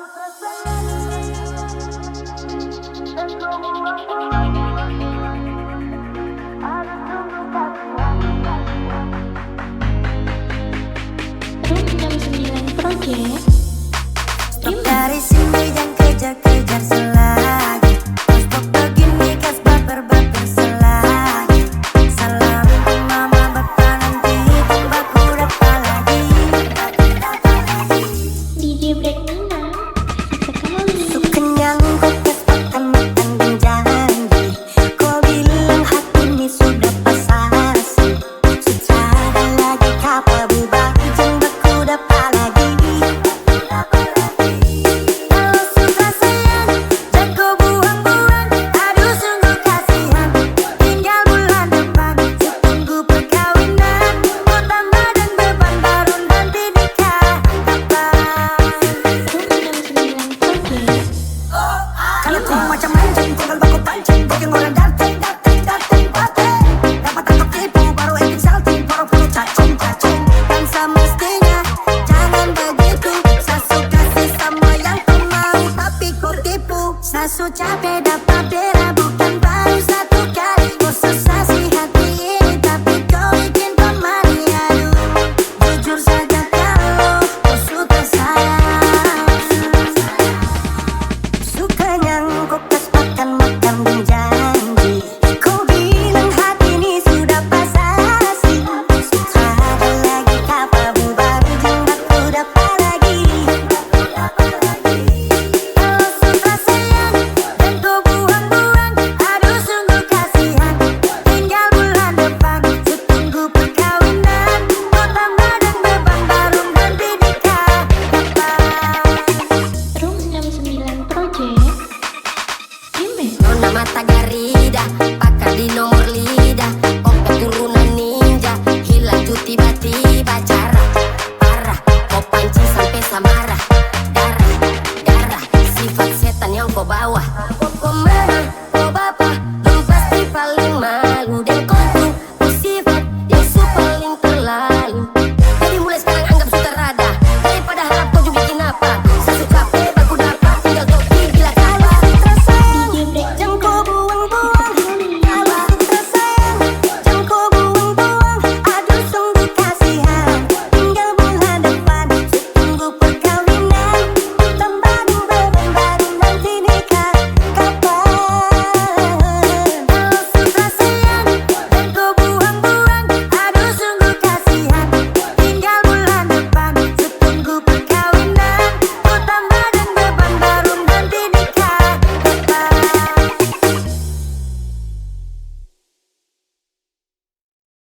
Dari sini yang kejar-kejar selagi Terus begini kas baper-baper selagi Salam mama bapak nanti baku dapat lagi DJ Black Nina, sekali. Su kenyang kau kesempatan makan dan janji Kau bilang hati ini sudah pasasi Sudah lagi kapal bubar jeng baku dapat lagi macam anjing, tinggal baku pancing bikin orang dateng dapat tangkap tipu, baru acting salting pura-pura cacing dan semestinya jangan begitu Sasu kasih sama yang kau mau tapi kau tipu Sasu capek dapat bera bukan baru satu kali Kau susah sih hati ini tapi kau bikin pemari aduh jujur saja kalau kau suka sayang sukanya kau makan dan janji Kau bilang hati ini sudah pasasi Ada lagi kapal bubar jeng baku dapat lagi Kalau suka sayang dan kau buang-buang Aduh sungguh kasihan Tinggal bulan depan Setunggu perkawinan Kau tambah dan beban baru nanti nikah Room 69 Project. Nona mata garida, pakar di nomor lidah Kompe turunan ninja, hilang tuh tiba-tiba Cara, parah, kau pancing sampai samara Darah, sifat setan yang kau bawa